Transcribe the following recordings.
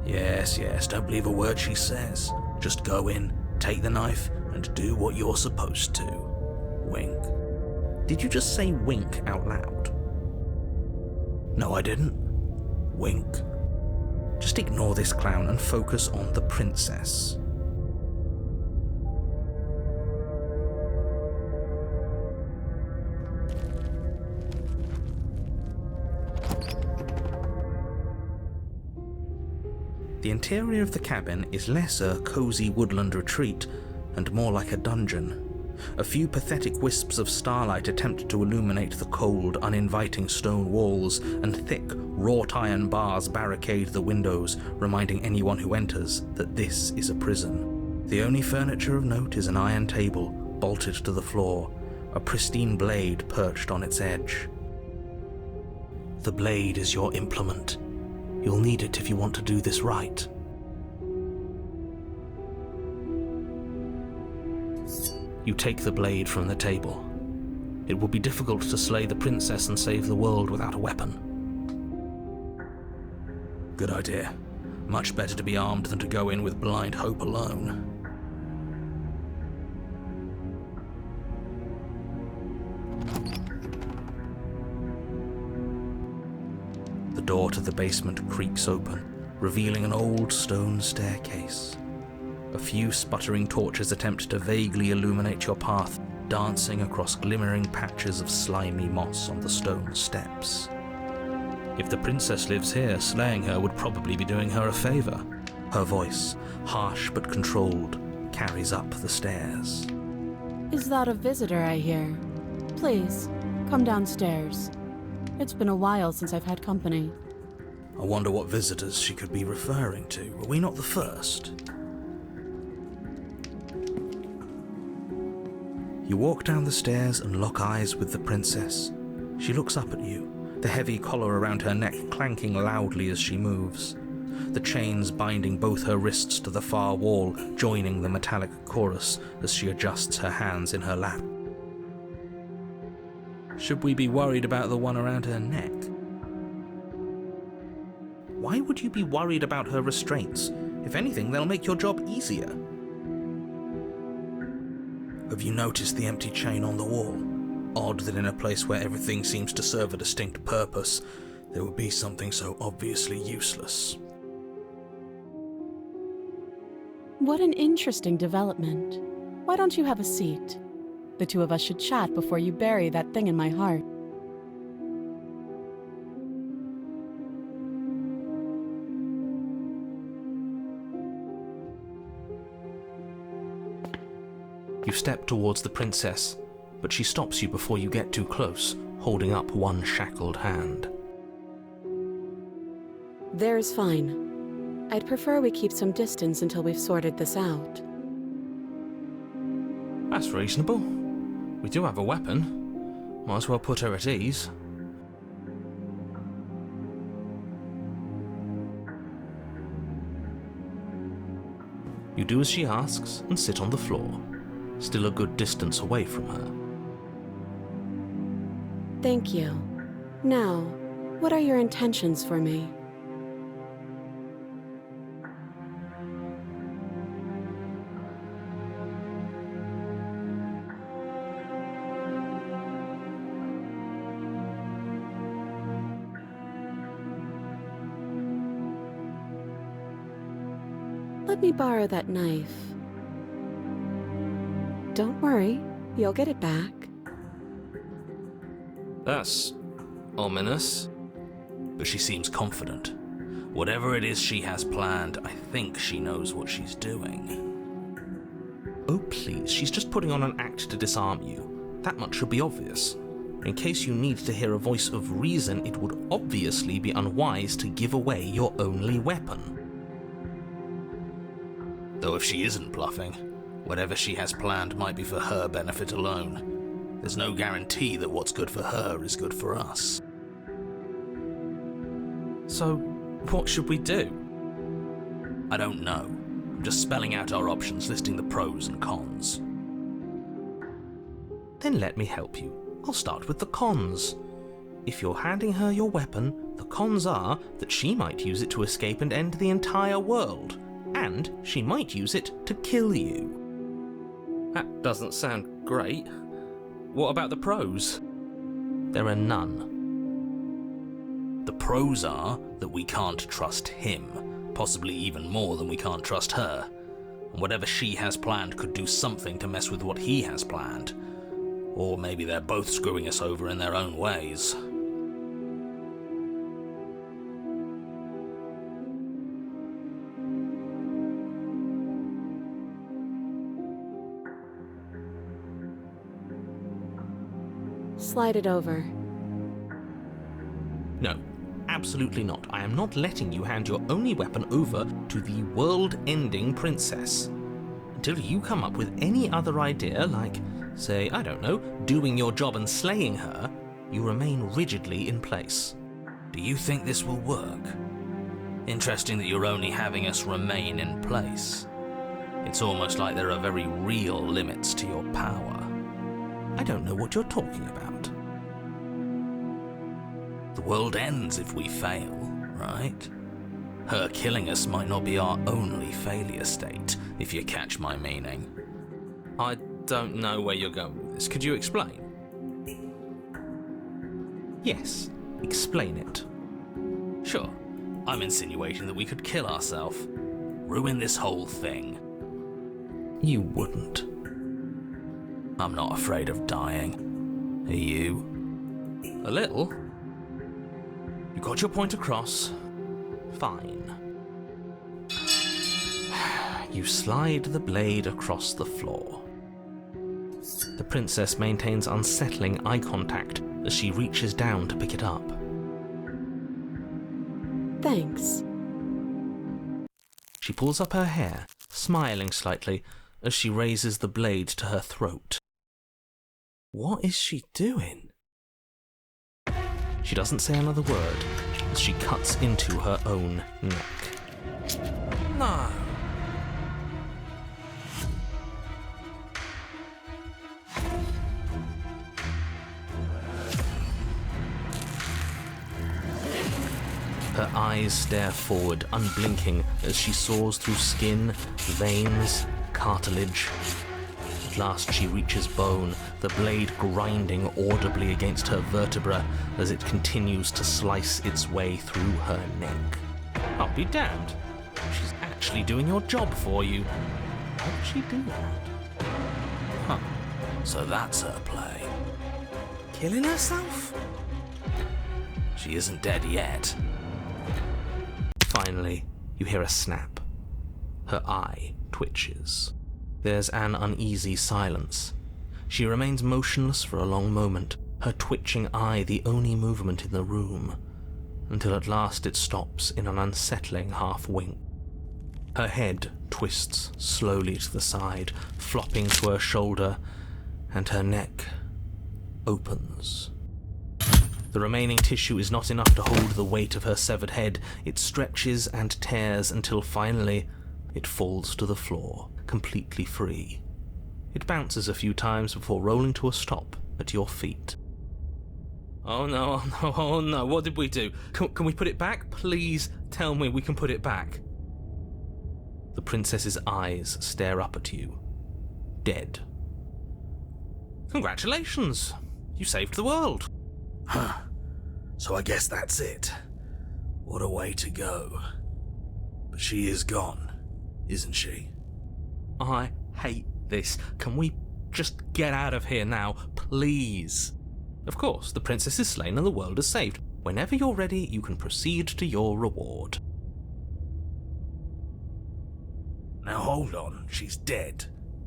Yes, don't believe a word she says. Just go in, take the knife, and do what you're supposed to. Wink. Did you just say wink out loud? No, I didn't. Wink. Just ignore this clown and focus on the princess. The interior of the cabin is less a cozy woodland retreat and more like a dungeon. A few pathetic wisps of starlight attempt to illuminate the cold, uninviting stone walls, and thick, wrought iron bars barricade the windows, reminding anyone who enters that this is a prison. The only furniture of note is an iron table, bolted to the floor, a pristine blade perched on its edge. The blade is your implement. You'll need it if you want to do this right. You take the blade from the table. It will be difficult to slay the princess and save the world without a weapon. Good idea. Much better to be armed than to go in with blind hope alone. The door to the basement creaks open, revealing an old stone staircase. A few sputtering torches attempt to vaguely illuminate your path, dancing across glimmering patches of slimy moss on the stone steps. If the princess lives here, slaying her would probably be doing her a favor. Her voice, harsh but controlled, carries up the stairs. Is that a visitor I hear? Please, come downstairs. It's been a while since I've had company. I wonder what visitors she could be referring to. Were we not the first? You walk down the stairs and lock eyes with the princess. She looks up at you, the heavy collar around her neck clanking loudly as she moves. The chains binding both her wrists to the far wall, joining the metallic chorus as she adjusts her hands in her lap. Should we be worried about the one around her neck? Why would you be worried about her restraints? If anything, they'll make your job easier. Have you noticed the empty chain on the wall? Odd that in a place where everything seems to serve a distinct purpose, there would be something so obviously useless. What an interesting development. Why don't you have a seat? The two of us should chat before you bury that thing in my heart. You step towards the princess, but she stops you before you get too close, holding up one shackled hand. There's fine. I'd prefer we keep some distance until we've sorted this out. That's reasonable. We do have a weapon. Might as well put her at ease. You do as she asks and sit on the floor, still a good distance away from her. Thank you. Now, what are your intentions for me? Let me borrow that knife. Don't worry, you'll get it back. That's ominous. But she seems confident. Whatever it is she has planned, I think she knows what she's doing. Oh please, she's just putting on an act to disarm you. That much should be obvious. In case you need to hear a voice of reason, it would obviously be unwise to give away your only weapon. Though if she isn't bluffing, whatever she has planned might be for her benefit alone. There's no guarantee that what's good for her is good for us. So, what should we do? I don't know. I'm just spelling out our options, listing the pros and cons. Then let me help you. I'll start with the cons. If you're handing her your weapon, The cons are that she might use it to escape and end the entire world, and she might use it to kill you. That doesn't sound great. What about the pros? There are none. The pros are that we can't trust him, possibly even more than we can't trust her. And whatever she has planned could do something to mess with what he has planned. Or maybe they're both screwing us over in their own ways. Slide it over. No, absolutely not. I am not letting you hand your only weapon over to the world-ending princess. Until you come up with any other idea, like, say, I don't know, doing your job and slaying her, you remain rigidly in place. Do you think this will work? Interesting that you're only having us remain in place. It's almost like there are very real limits to your power. I don't know what you're talking about. The world ends if we fail, right? Her killing us might not be our only failure state, if you catch my meaning. I don't know where you're going with this. Could you explain? Yes, explain it. Sure, I'm insinuating that we could kill ourselves. Ruin this whole thing. You wouldn't. I'm not afraid of dying. Are you? A little. You got your point across. Fine. You slide the blade across the floor. The princess maintains unsettling eye contact as she reaches down to pick it up. Thanks. She pulls up her hair, smiling slightly as she raises the blade to her throat. What is she doing? She doesn't say another word as she cuts into her own neck. No. Her eyes stare forward, unblinking, as she saws through skin, veins, cartilage. At last she reaches bone, the blade grinding audibly against her vertebra as it continues to slice its way through her neck. I'll be damned. She's actually doing your job for you. How'd she do that? Huh. So that's her play. Killing herself? She isn't dead yet. Finally, you hear a snap. Her eye twitches. There's an uneasy silence. She remains motionless for a long moment, her twitching eye the only movement in the room, until at last it stops in an unsettling half-wink. Her head twists slowly to the side, flopping to her shoulder, and her neck opens. The remaining tissue is not enough to hold the weight of her severed head. It stretches and tears until finally it falls to the floor, completely free. It bounces a few times before rolling to a stop at your feet. Oh no, oh no, oh no, what did we do? Can we put it back? Please tell me we can put it back. The princess's eyes stare up at you, dead. Congratulations, you saved the world. Huh, so I guess that's it. What a way to go. But she is gone, isn't she? I hate this. Can we just get out of here now, please? Of course, the princess is slain and the world is saved. Whenever you're ready, you can proceed to your reward. Now hold on, she's dead.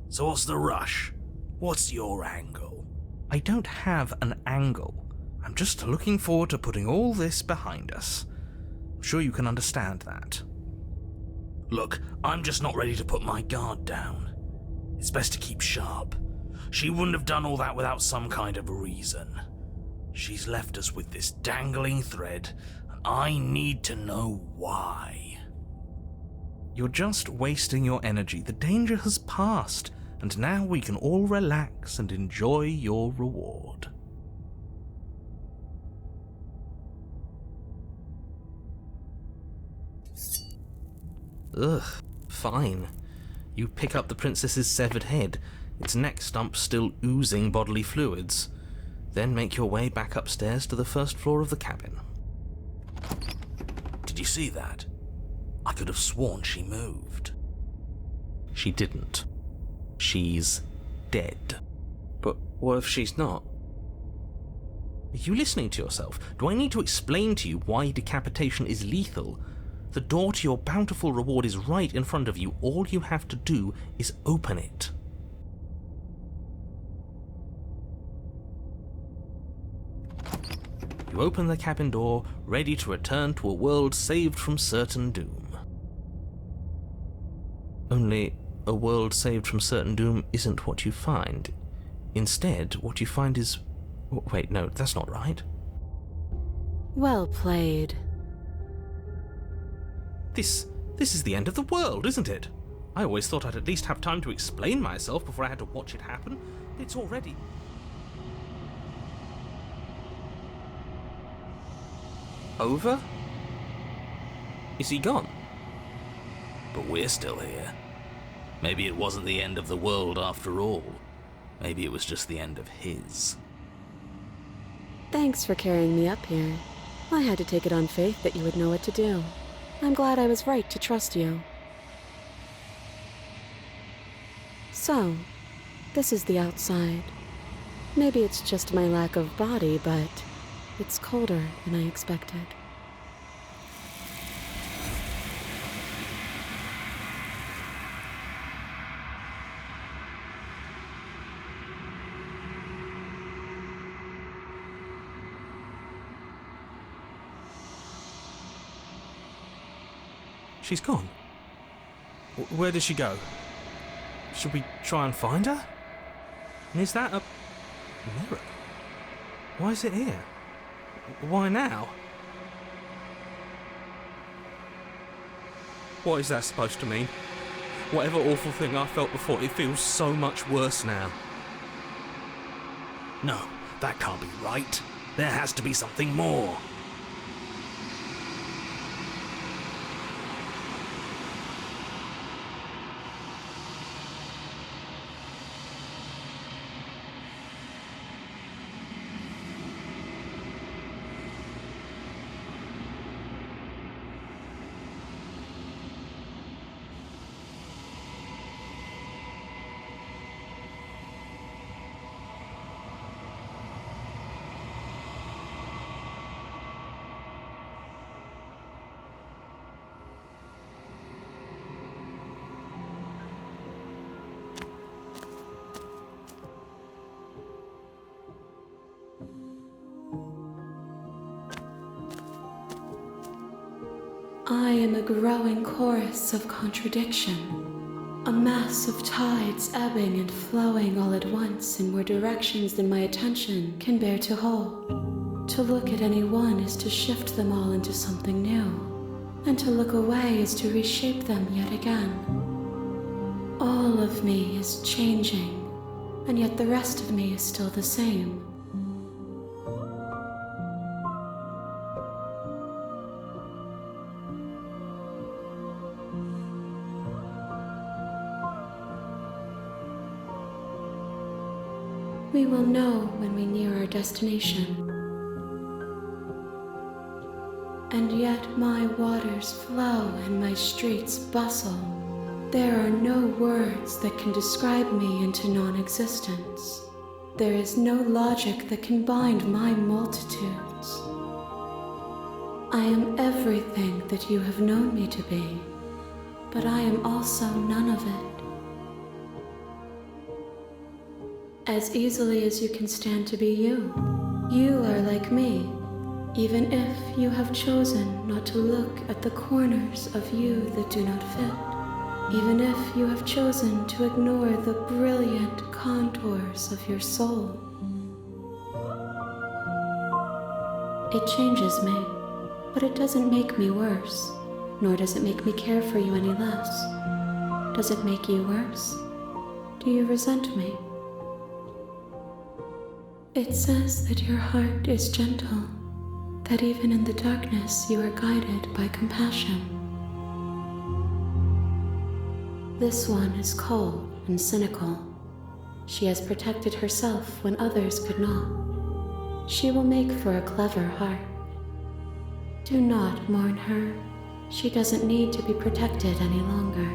So what's the rush? What's your angle? I don't have an angle. I'm just looking forward to putting all this behind us. I'm sure you can understand that. Look, I'm just not ready to put my guard down. It's best to keep sharp. She wouldn't have done all that without some kind of reason. She's left us with this dangling thread, and I need to know why. You're just wasting your energy. The danger has passed, and now we can all relax and enjoy your reward. Ugh, fine. You pick up the princess's severed head, its neck stump still oozing bodily fluids. Then make your way back upstairs to the first floor of the cabin. Did you see that? I could have sworn she moved. She didn't. She's dead. But what if she's not? Are you listening to yourself? Do I need to explain to you why decapitation is lethal? The door to your bountiful reward is right in front of you. All you have to do is open it. You open the cabin door, ready to return to a world saved from certain doom. Only, a world saved from certain doom isn't what you find. Instead, what you find is... Wait, no, that's not right. Well played. This is the end of the world, isn't it? I always thought I'd at least have time to explain myself before I had to watch it happen. It's already... over? Is he gone? But we're still here. Maybe it wasn't the end of the world after all. Maybe it was just the end of his. Thanks for carrying me up here. I had to take it on faith that you would know what to do. I'm glad I was right to trust you. So, this is the outside. Maybe it's just my lack of body, but it's colder than I expected. She's gone. Where did she go? Should we try and find her? And is that a mirror? Why is it here? Why now? What is that supposed to mean? Whatever awful thing I felt before, it feels so much worse now. No, that can't be right. There has to be something more. I am a growing chorus of contradiction, a mass of tides ebbing and flowing all at once in more directions than my attention can bear to hold. To look at any one is to shift them all into something new, and to look away is to reshape them yet again. All of me is changing, and yet the rest of me is still the same. We will know when we near our destination. And yet my waters flow and my streets bustle. There are no words that can describe me into non-existence. There is no logic that can bind my multitudes. I am everything that you have known me to be, but I am also none of it. As easily as you can stand to be you. You are like me, even if you have chosen not to look at the corners of you that do not fit, even if you have chosen to ignore the brilliant contours of your soul. It changes me, but it doesn't make me worse, nor does it make me care for you any less. Does it make you worse? Do you resent me? It says that your heart is gentle, that even in the darkness you are guided by compassion. This one is cold and cynical. She has protected herself when others could not. She will make for a clever heart. Do not mourn her. She doesn't need to be protected any longer.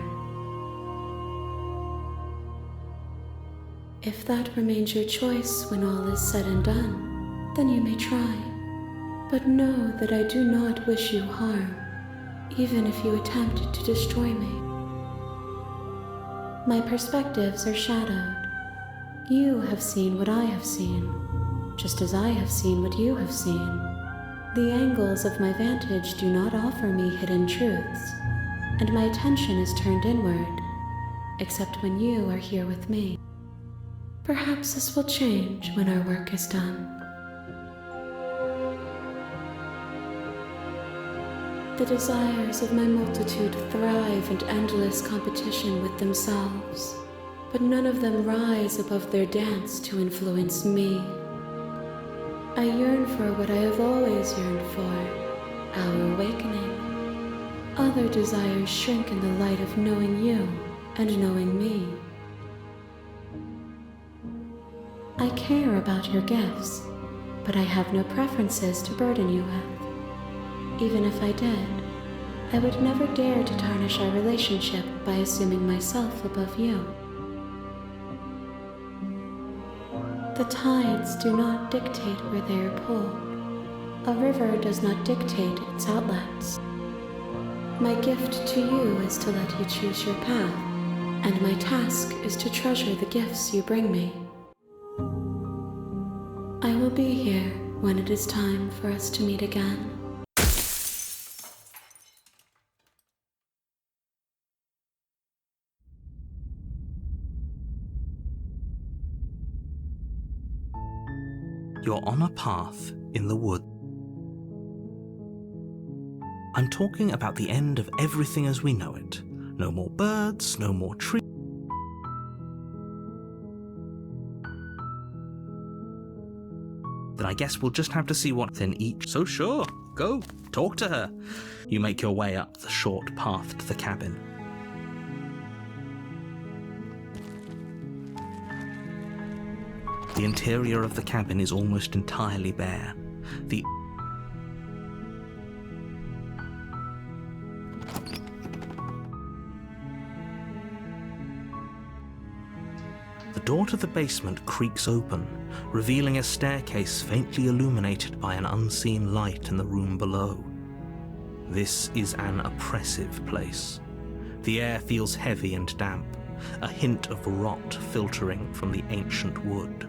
If that remains your choice when all is said and done, then you may try. But know that I do not wish you harm, even if you attempt to destroy me. My perspectives are shadowed. You have seen what I have seen, just as I have seen what you have seen. The angles of my vantage do not offer me hidden truths, and my attention is turned inward, except when you are here with me. Perhaps this will change when our work is done. The desires of my multitude thrive in endless competition with themselves, but none of them rise above their dance to influence me. I yearn for what I have always yearned for, our awakening. Other desires shrink in the light of knowing you and knowing me. I care about your gifts, but I have no preferences to burden you with. Even if I did, I would never dare to tarnish our relationship by assuming myself above you. The tides do not dictate where they are pulled. A river does not dictate its outlets. My gift to you is to let you choose your path, and my task is to treasure the gifts you bring me. I will be here when it is time for us to meet again. You're on a path in the wood. I'm talking about the end of everything as we know it. No more birds, no more trees. Then I guess we'll just have to see what's in each. So sure, go, talk to her. You make your way up the short path to the cabin. The interior of the cabin is almost entirely bare. The door to the basement creaks open, revealing a staircase faintly illuminated by an unseen light in the room below. This is an oppressive place. The air feels heavy and damp, a hint of rot filtering from the ancient wood.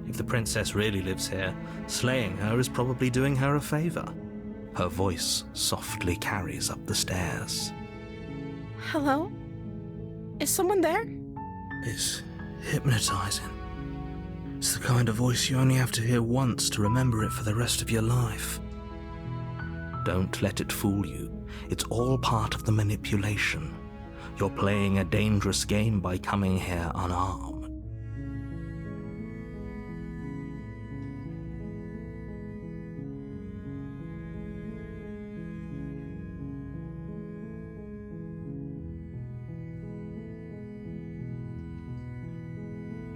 If the princess really lives here, slaying her is probably doing her a favor. Her voice softly carries up the stairs. Hello? Is someone there? It's hypnotizing. It's the kind of voice you only have to hear once to remember it for the rest of your life. Don't let it fool you. It's all part of the manipulation. You're playing a dangerous game by coming here unarmed.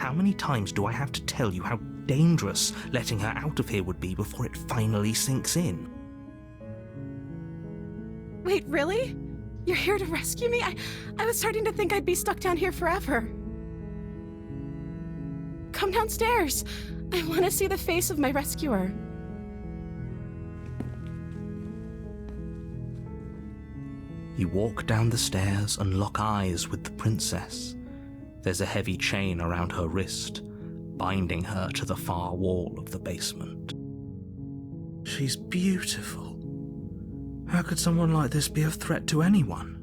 How many times do I have to tell you how dangerous letting her out of here would be before it finally sinks in? Wait, really? You're here to rescue me? I was starting to think I'd be stuck down here forever. Come downstairs. I want to see the face of my rescuer. You walk down the stairs and lock eyes with the princess. There's a heavy chain around her wrist, binding her to the far wall of the basement. She's beautiful. How could someone like this be a threat to anyone?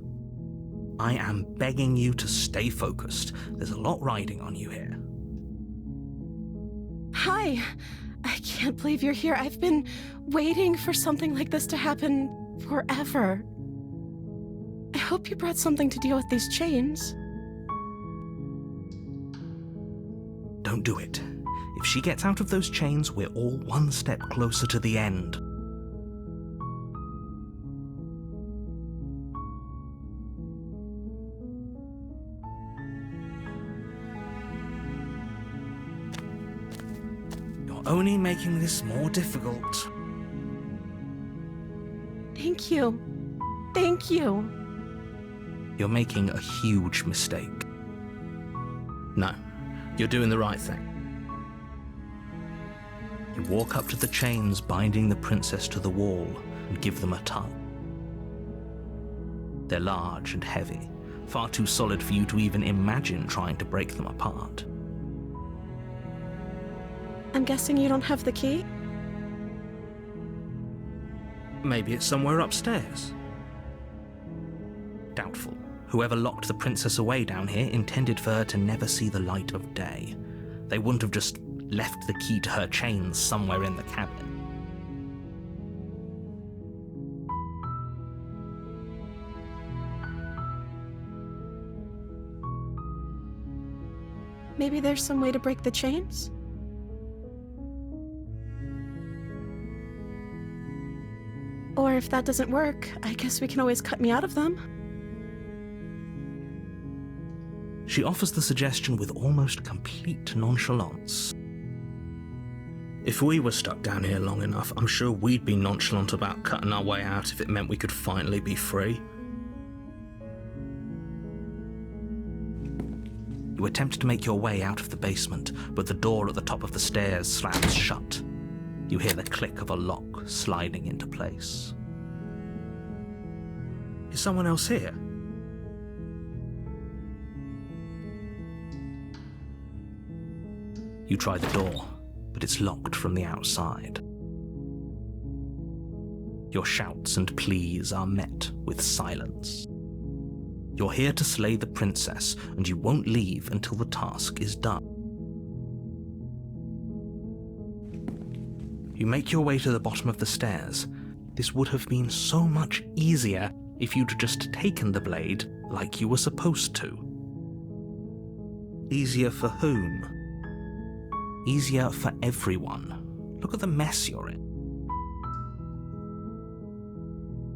I am begging you to stay focused. There's a lot riding on you here. Hi. I can't believe you're here. I've been waiting for something like this to happen forever. I hope you brought something to deal with these chains. Don't do it. If she gets out of those chains, we're all one step closer to the end. only making this more difficult. Thank you. Thank you. You're making a huge mistake. No, you're doing the right thing. You walk up to the chains binding the princess to the wall and give them a tug. They're large and heavy, far too solid for you to even imagine trying to break them apart. I'm guessing you don't have the key? Maybe it's somewhere upstairs. Doubtful. Whoever locked the princess away down here intended for her to never see the light of day. They wouldn't have just left the key to her chains somewhere in the cabin. Maybe there's some way to break the chains? Or if that doesn't work, I guess we can always cut me out of them. She offers the suggestion with almost complete nonchalance. If we were stuck down here long enough, I'm sure we'd be nonchalant about cutting our way out if it meant we could finally be free. You attempt to make your way out of the basement, but the door at the top of the stairs slams shut. You hear the click of a lock sliding into place. Is someone else here? You try the door, but it's locked from the outside. Your shouts and pleas are met with silence. You're here to slay the princess, and you won't leave until the task is done. You make your way to the bottom of the stairs. This would have been so much easier if you'd just taken the blade like you were supposed to. Easier for whom? Easier for everyone. Look at the mess you're in.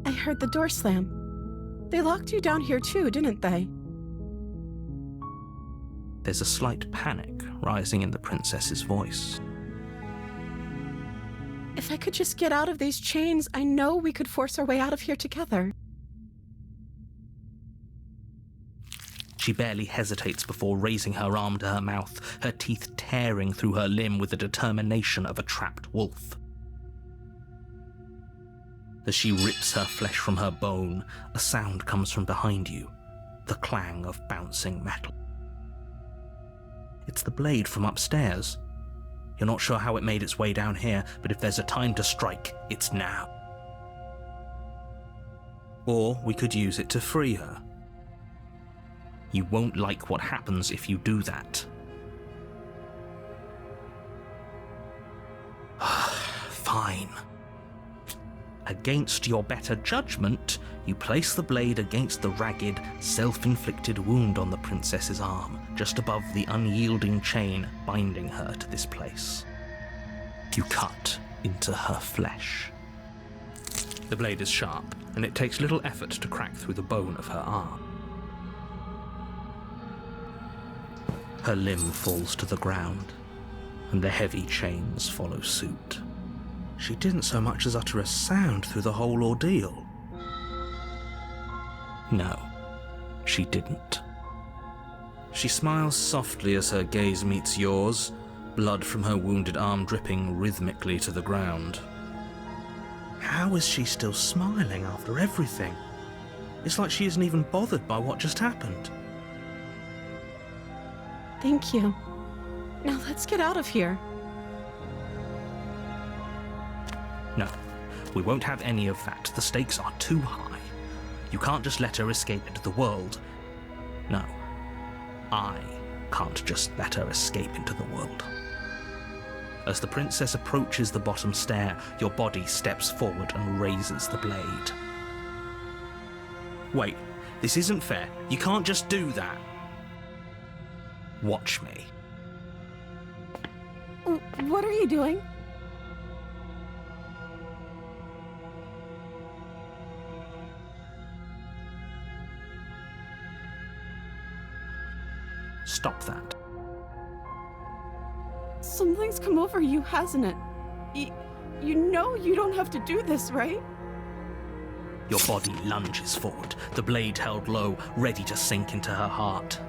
I heard the door slam. They locked you down here too, didn't they? There's a slight panic rising in the princess's voice. If I could just get out of these chains, I know we could force our way out of here together. She barely hesitates before raising her arm to her mouth, her teeth tearing through her limb with the determination of a trapped wolf. As she rips her flesh from her bone, a sound comes from behind you, the clang of bouncing metal. It's the blade from upstairs. You're not sure how it made its way down here, but if there's a time to strike, it's now. Or we could use it to free her. You won't like what happens if you do that. Fine. Against your better judgment, you place the blade against the ragged, self-inflicted wound on the princess's arm, just above the unyielding chain binding her to this place. You cut into her flesh. The blade is sharp, and it takes little effort to crack through the bone of her arm. Her limb falls to the ground, and the heavy chains follow suit. She didn't so much as utter a sound through the whole ordeal. No, she didn't. She smiles softly as her gaze meets yours, blood from her wounded arm dripping rhythmically to the ground. How is she still smiling after everything? It's like she isn't even bothered by what just happened. Thank you. Now let's get out of here. No, we won't have any of that. The stakes are too high. You can't just let her escape into the world. No, I can't just let her escape into the world. As the princess approaches the bottom stair, your body steps forward and raises the blade. Wait, this isn't fair. You can't just do that. Watch me. What are you doing? Stop that. Something's come over you, hasn't it? You know you don't have to do this, right? Your body lunges forward, the blade held low, ready to sink into her heart.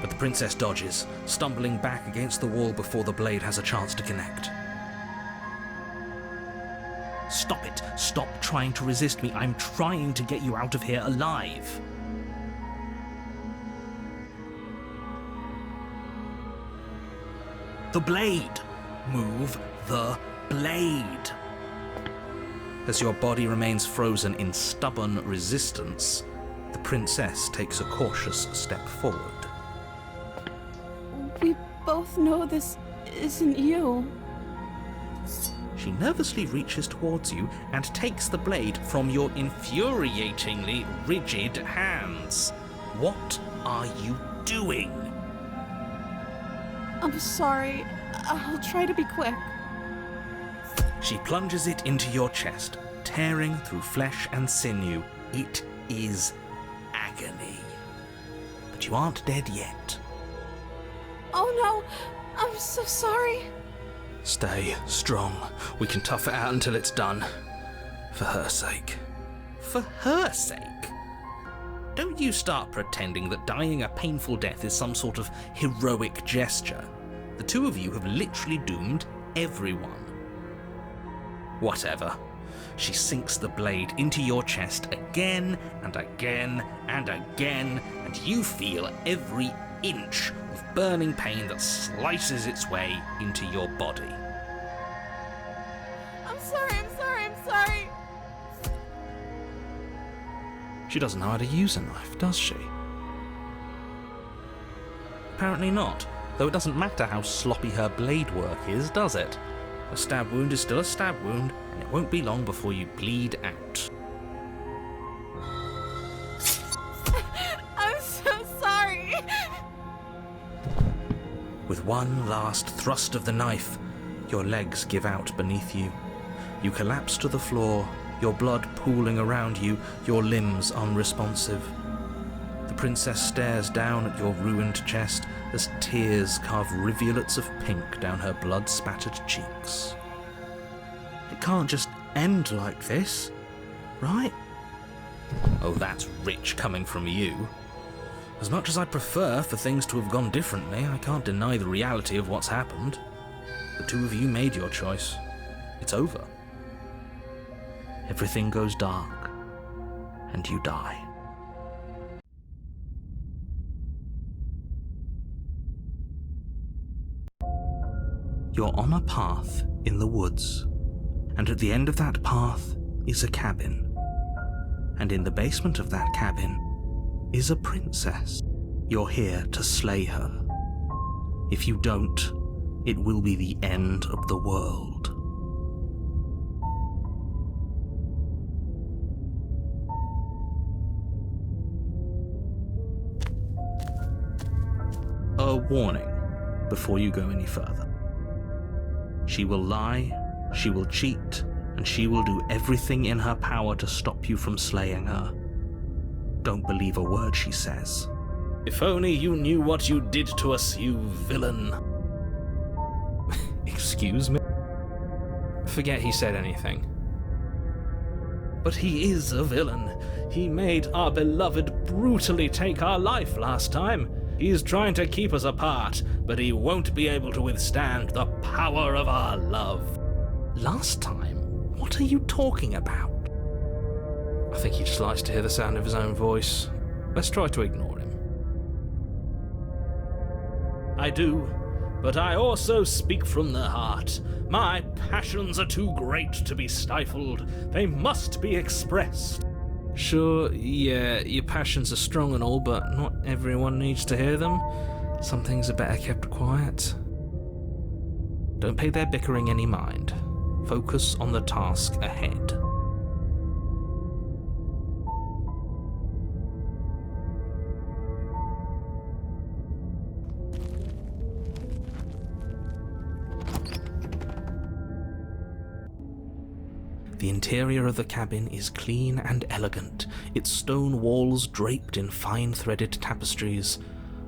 But the princess dodges, stumbling back against the wall before the blade has a chance to connect. Stop it! Stop trying to resist me. I'm trying to get you out of here alive. The blade! Move the blade! As your body remains frozen in stubborn resistance, the princess takes a cautious step forward. We both know this isn't you. She nervously reaches towards you and takes the blade from your infuriatingly rigid hands. What are you doing? I'm sorry. I'll try to be quick. She plunges it into your chest, tearing through flesh and sinew. It is agony. But you aren't dead yet. Oh no! I'm so sorry. Stay strong. We can tough it out until it's done. For her sake. For her sake? Don't you start pretending that dying a painful death is some sort of heroic gesture. The two of you have literally doomed everyone. Whatever. She sinks the blade into your chest again and again and again, and you feel every inch of burning pain that slices its way into your body. I'm sorry. She doesn't know how to use a knife, does she? Apparently not, though it doesn't matter how sloppy her blade work is, does it? A stab wound is still a stab wound, and it won't be long before you bleed out. I'm so sorry. With one last thrust of the knife, your legs give out beneath you. You collapse to the floor, your blood pooling around you, your limbs unresponsive. The princess stares down at your ruined chest as tears carve rivulets of pink down her blood-spattered cheeks. It can't just end like this, right? Oh, that's rich coming from you. As much as I'd prefer for things to have gone differently, I can't deny the reality of what's happened. The two of you made your choice. It's over. Everything goes dark, and you die. You're on a path in the woods, and at the end of that path is a cabin. And in the basement of that cabin is a princess. You're here to slay her. If you don't, it will be the end of the world. A warning before you go any further. She will lie, she will cheat, and she will do everything in her power to stop you from slaying her. Don't believe a word she says. If only you knew what you did to us, you villain. Excuse me? Forget he said anything. But he is a villain. He made our beloved brutally take our life last time. He's trying to keep us apart, but he won't be able to withstand the power of our love. Last time? What are you talking about? I think he just likes to hear the sound of his own voice. Let's try to ignore him. I do, but I also speak from the heart. My passions are too great to be stifled. They must be expressed. Sure, yeah, your passions are strong and all, but not everyone needs to hear them. Some things are better kept quiet. Don't pay their bickering any mind. Focus on the task ahead. The interior of the cabin is clean and elegant, its stone walls draped in fine threaded tapestries.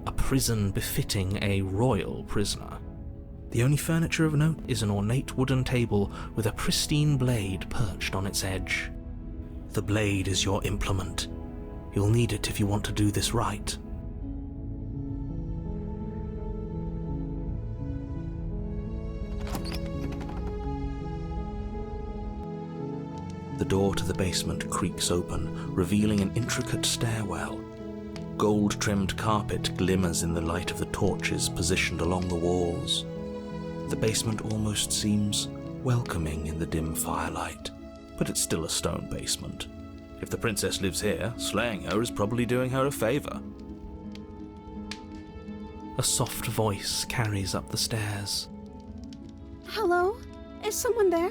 a prison befitting a royal prisoner. The only furniture of note is an ornate wooden table with a pristine blade perched on its edge. The blade is your implement. You'll need it if you want to do this right. The door to the basement creaks open, revealing an intricate stairwell. Gold-trimmed carpet glimmers in the light of the torches positioned along the walls. The basement almost seems welcoming in the dim firelight, but it's still a stone basement. If the princess lives here, slaying her is probably doing her a favor. A soft voice carries up the stairs. Hello? Is someone there?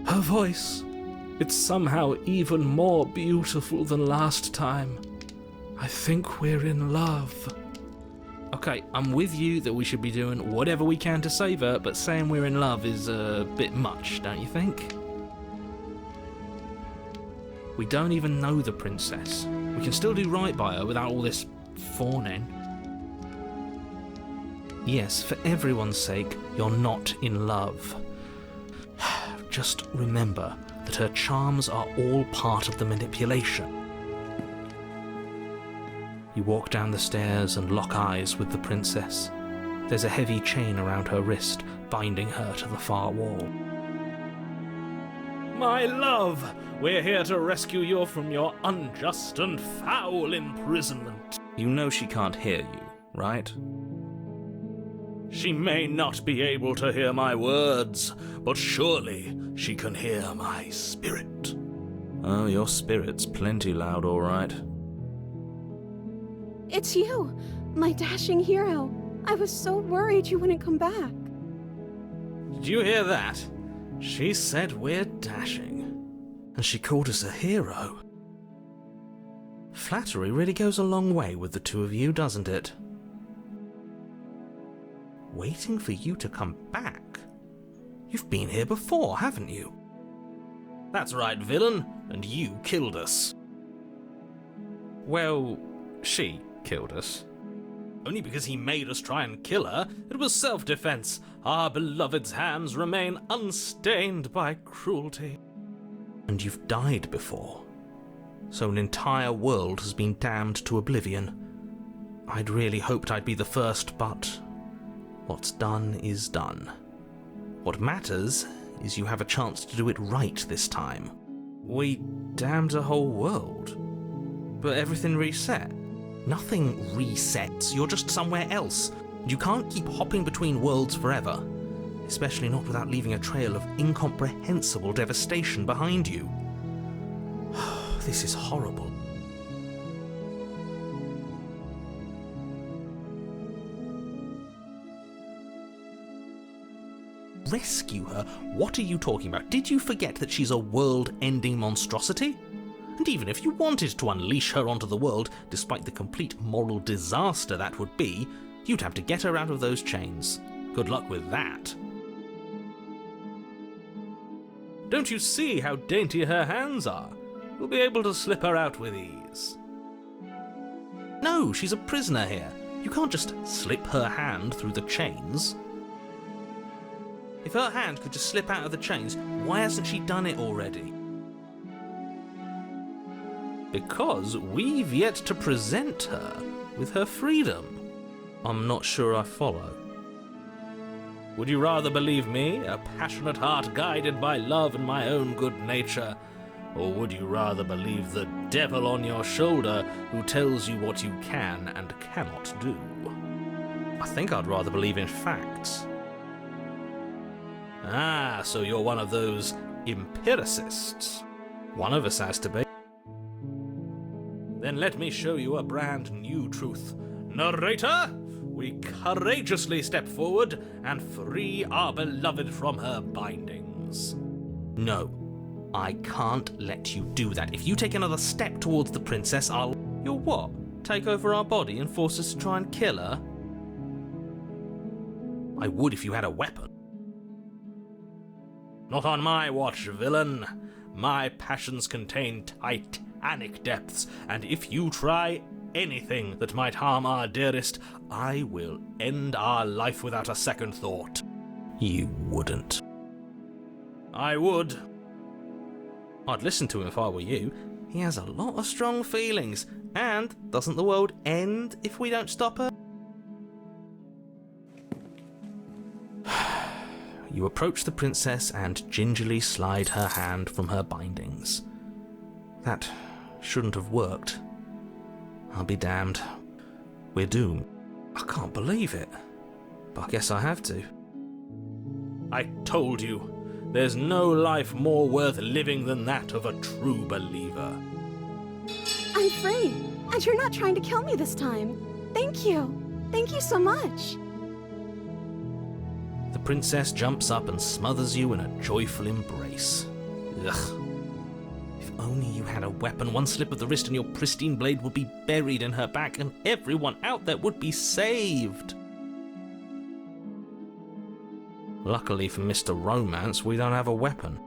Her voice, it's somehow even more beautiful than last time. I think we're in love. Okay, I'm with you that we should be doing whatever we can to save her, but saying we're in love is a bit much, don't you think? We don't even know the princess. We can still do right by her without all this fawning. Yes, for everyone's sake, you're not in love. Just remember that her charms are all part of the manipulation. You walk down the stairs and lock eyes with the princess. There's a heavy chain around her wrist, binding her to the far wall. My love, we're here to rescue you from your unjust and foul imprisonment. You know she can't hear you, right? She may not be able to hear my words, but surely she can hear my spirit. Oh, your spirit's plenty loud, all right. It's you, my dashing hero. I was so worried you wouldn't come back. Did you hear that? She said we're dashing. And she called us a hero. Flattery really goes a long way with the two of you, doesn't it? Waiting for you to come back? You've been here before, haven't you? That's right, villain, and you killed us. Well, she killed us. Only because he made us try and kill her. It was self-defense. Our beloved's hands remain unstained by cruelty. And you've died before. So an entire world has been damned to oblivion. I'd really hoped I'd be the first, but what's done is done. What matters is you have a chance to do it right this time. We damned a whole world, but everything reset. Nothing resets, you're just somewhere else. You can't keep hopping between worlds forever, especially not without leaving a trail of incomprehensible devastation behind you. This is horrible. Rescue her? What are you talking about? Did you forget that she's a world-ending monstrosity? And even if you wanted to unleash her onto the world, despite the complete moral disaster that would be, you'd have to get her out of those chains. Good luck with that. Don't you see how dainty her hands are? You'll be able to slip her out with ease. No, she's a prisoner here. You can't just slip her hand through the chains. If her hand could just slip out of the chains, why hasn't she done it already? Because we've yet to present her with her freedom. I'm not sure I follow. Would you rather believe me, a passionate heart guided by love and my own good nature, or would you rather believe the devil on your shoulder who tells you what you can and cannot do? I think I'd rather believe in facts. Ah, so you're one of those empiricists. One of us has to be. Then let me show you a brand new truth. Narrator, we courageously step forward and free our beloved from her bindings. No, I can't let you do that. If you take another step towards the princess, I'll... You'll what? Take over our body and force us to try and kill her? I would if you had a weapon. Not on my watch, villain. My passions contain titanic depths, and if you try anything that might harm our dearest, I will end our life without a second thought. You wouldn't. I would. I'd listen to him if I were you. He has a lot of strong feelings. And doesn't the world end if we don't stop her? You approach the princess and gingerly slide her hand from her bindings. That shouldn't have worked. I'll be damned. We're doomed. I can't believe it. But I guess I have to. I told you, there's no life more worth living than that of a true believer. I'm free, and you're not trying to kill me this time. Thank you. Thank you so much. The princess jumps up and smothers you in a joyful embrace. Ugh. If only you had a weapon, one slip of the wrist and your pristine blade would be buried in her back and everyone out there would be saved. Luckily for Mr. Romance, we don't have a weapon.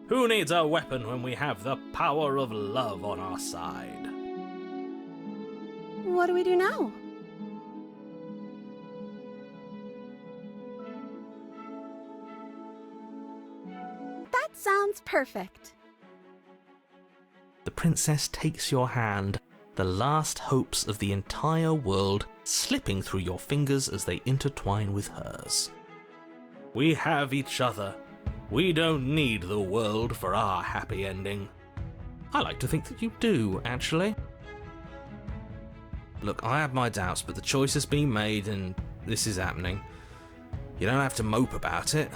Who needs a weapon when we have the power of love on our side? What do we do now? That sounds perfect. The princess takes your hand, the last hopes of the entire world slipping through your fingers as they intertwine with hers. We have each other. We don't need the world for our happy ending. I like to think that you do, actually. Look, I have my doubts, but the choice has been made and this is happening. You don't have to mope about it.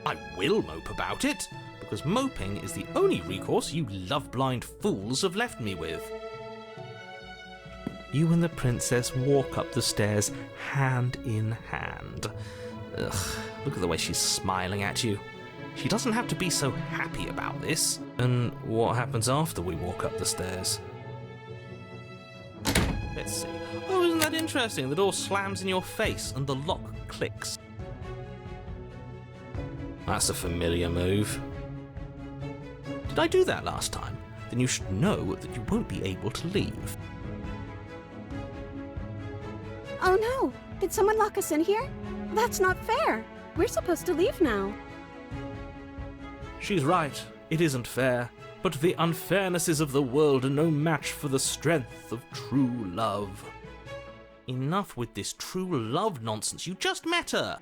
I will mope about it, because moping is the only recourse you love-blind fools have left me with. You and the princess walk up the stairs, hand in hand. Ugh, look at the way she's smiling at you. She doesn't have to be so happy about this. And what happens after we walk up the stairs? Let's see. Oh, isn't that interesting? The door slams in your face and the lock clicks. That's a familiar move. Did I do that last time? Then you should know that you won't be able to leave. Oh no! Did someone lock us in here? That's not fair! We're supposed to leave now. She's right. It isn't fair. But the unfairnesses of the world are no match for the strength of true love. Enough with this true love nonsense. You just met her.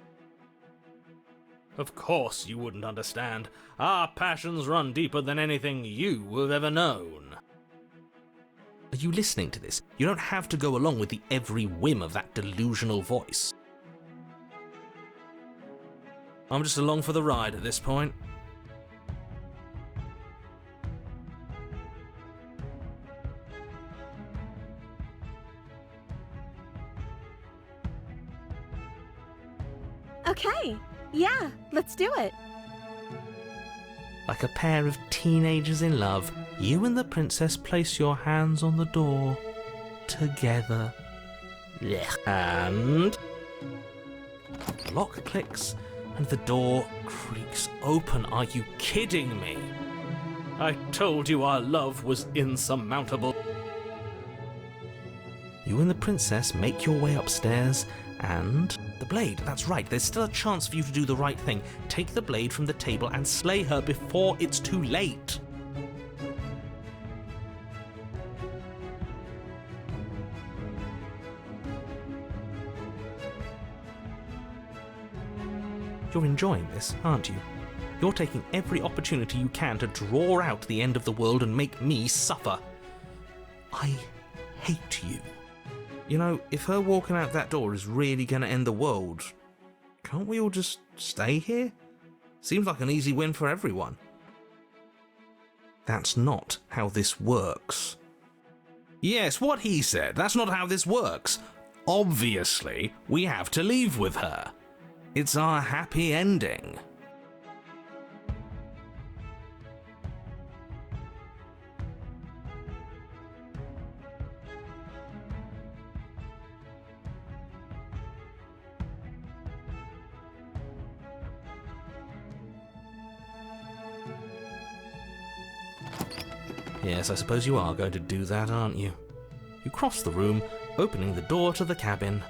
Of course you wouldn't understand. Our passions run deeper than anything you have ever known. Are you listening to this? You don't have to go along with the every whim of that delusional voice. I'm just along for the ride at this point. Okay, yeah, let's do it. Like a pair of teenagers in love, you and the princess place your hands on the door together. And the lock clicks and the door creaks open. Are you kidding me? I told you our love was insurmountable. You and the princess make your way upstairs and... The blade, that's right, there's still a chance for you to do the right thing. Take the blade from the table and slay her before it's too late. You're enjoying this, aren't you? You're taking every opportunity you can to draw out the end of the world and make me suffer. I hate you. You know, if her walking out that door is really going to end the world, can't we all just stay here? Seems like an easy win for everyone. That's not how this works. Yes, what he said. That's not how this works. Obviously, we have to leave with her. It's our happy ending. Yes, I suppose you are going to do that, aren't you? You cross the room, opening the door to the cabin.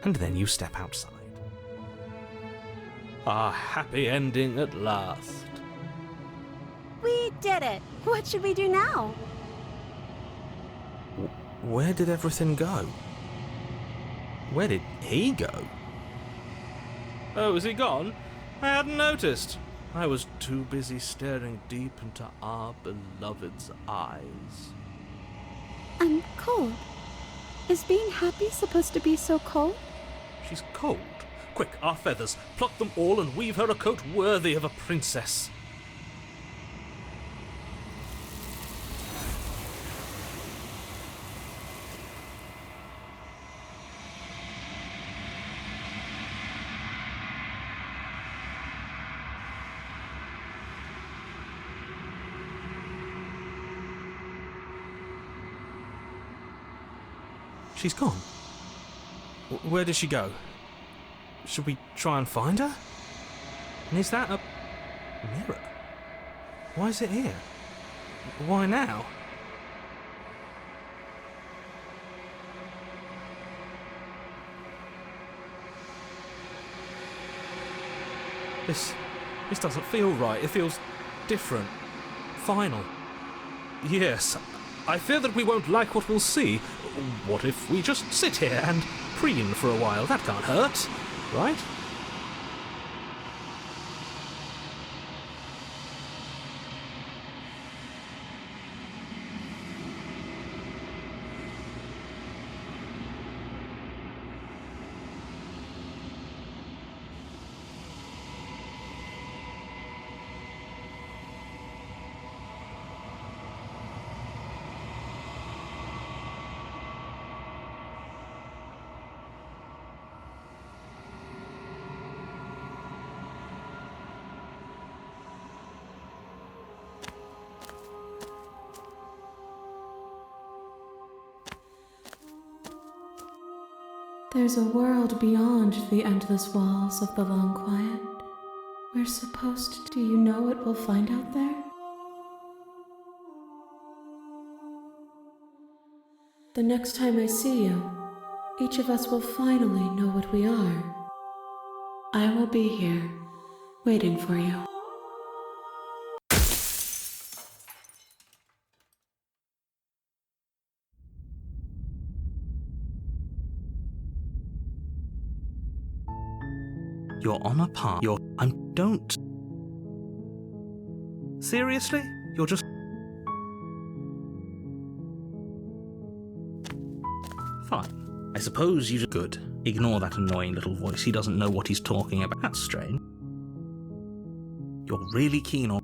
And then you step outside. A happy ending at last. We did it! What should we do now? Where did everything go? Where did he go? Oh, is he gone? I hadn't noticed. I was too busy staring deep into our beloved's eyes. I'm cold. Is being happy supposed to be so cold? She's cold. Quick, our feathers. Pluck them all and weave her a coat worthy of a princess. She's gone. Where did she go? Should we try and find her? And is that a mirror? Why is it here? Why now? This doesn't feel right. It feels different. Final. Yes, I fear that we won't like what we'll see. What if we just sit here and preen for a while? That can't hurt, right? There's a world beyond the endless walls of the long quiet. We're supposed to. Do you know what we'll find out there? The next time I see you, each of us will finally know what we are. I will be here, waiting for you. You're on a path. Don't. Seriously? You're just. Fine. I suppose you just. Good. Ignore that annoying little voice. He doesn't know what he's talking about. That's strange. You're really keen on.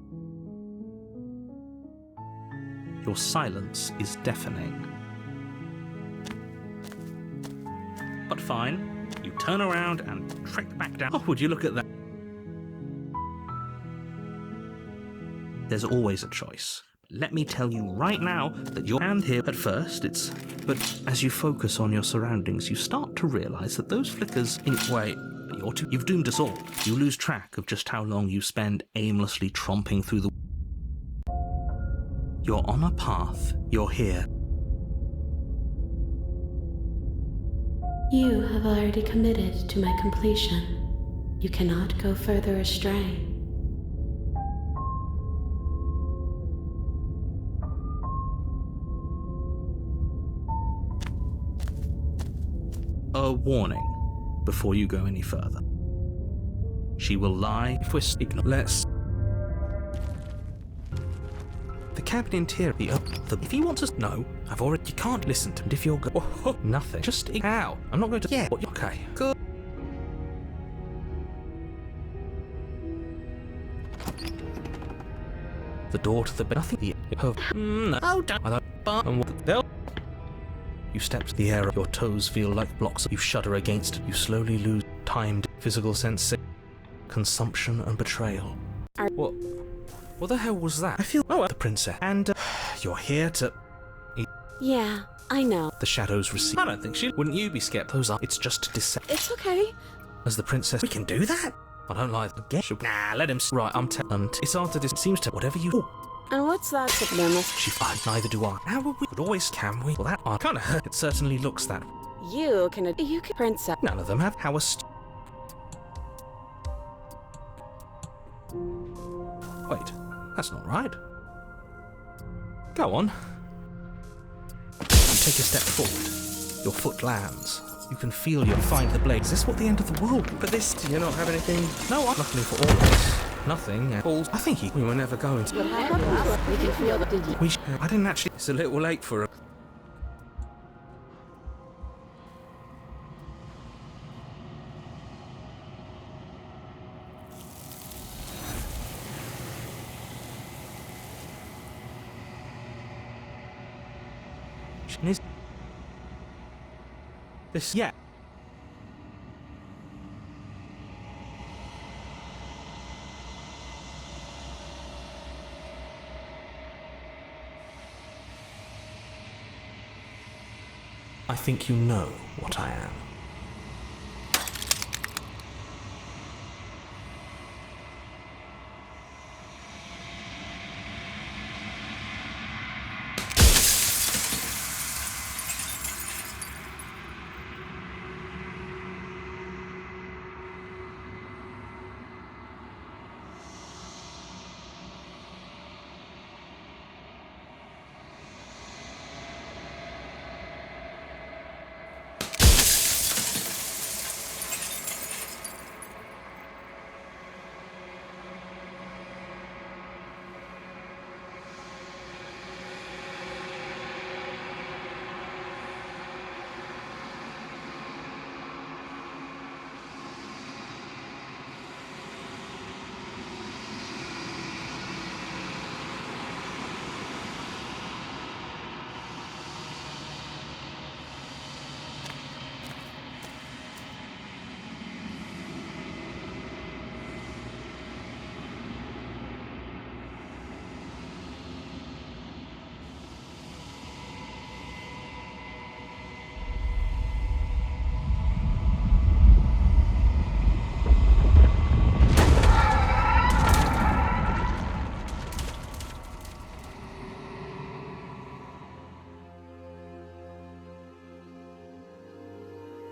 Your silence is deafening. But fine. You turn around and trek back down. Oh, would you look at that? There's always a choice. Let me tell you right now that your hand here at first, but as you focus on your surroundings, you start to realize that those flickers you've doomed us all. You lose track of just how long you spend aimlessly tromping through the. You're on a path. You're here. You have already committed to my completion. You cannot go further astray. A warning before you go any further. She will lie if we're Let's. The cabin interior. If he wants us to know, you can't listen to him if you're nothing. Just how? I'm not going to. Yeah. Okay. Good. The door to the bed. Nothing. No. Oh, don't. You step to the air. Your toes feel like blocks. You shudder against it. You slowly lose timed physical sensation, consumption, and betrayal. What the hell was that? I feel. Oh, the princess. And you're here to. Yeah, I know. The shadows recede. I don't think she. Wouldn't you be scared? Those are. It's just to deception. It's okay. As the princess. We can do that? I don't like the get. Nah, let him. Right, it's after this. Seems to whatever you. Ooh. And what's that, Septimus? She. Neither do I. How would we? Could always can we? Well, that I kind of hurt. It certainly looks that. You can, princess. None of them have. How Wait, that's not right. Go on. You take a step forward. Your foot lands. You can feel you find the blade. Is this what the end of the world? But this, do you not have anything? No, luckily for all this, nothing. Balls. I think we were never going to. What happened? We can feel the. Did you? I didn't actually. It's a little late for a. This, yeah. I think you know what I am.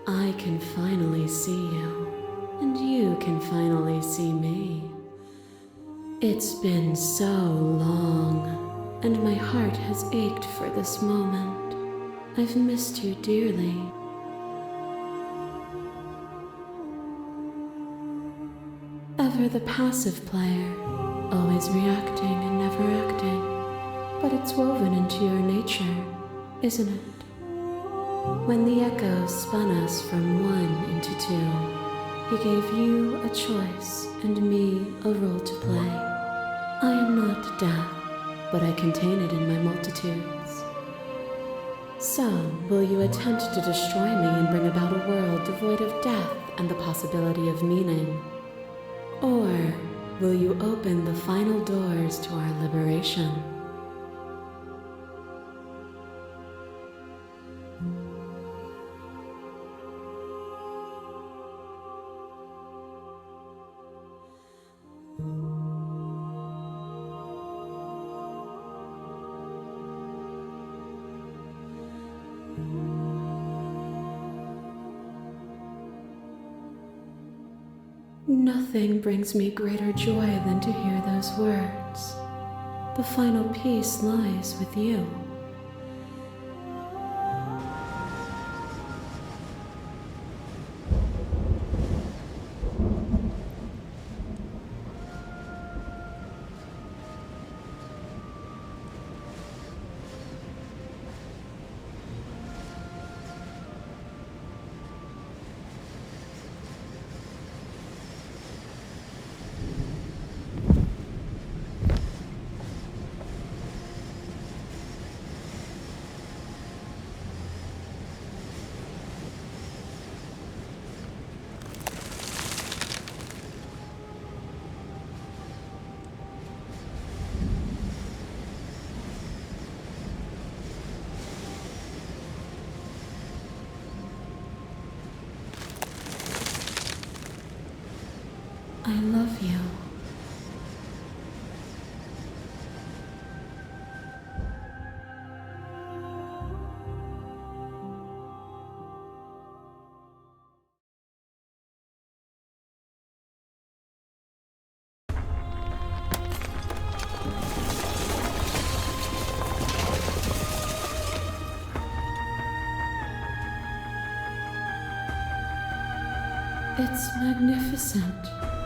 I can finally see you, and you can finally see me. It's been so long, and my heart has ached for this moment. I've missed you dearly. Ever the passive player, always reacting and never acting. But it's woven into your nature, isn't it? When the echoes spun us from one into two, he gave you a choice and me a role to play. I am not death, but I contain it in my multitudes. So, will you attempt to destroy me and bring about a world devoid of death and the possibility of meaning? Or will you open the final doors to our liberation? Nothing brings me greater joy than to hear those words. The final peace lies with you. you. It's magnificent.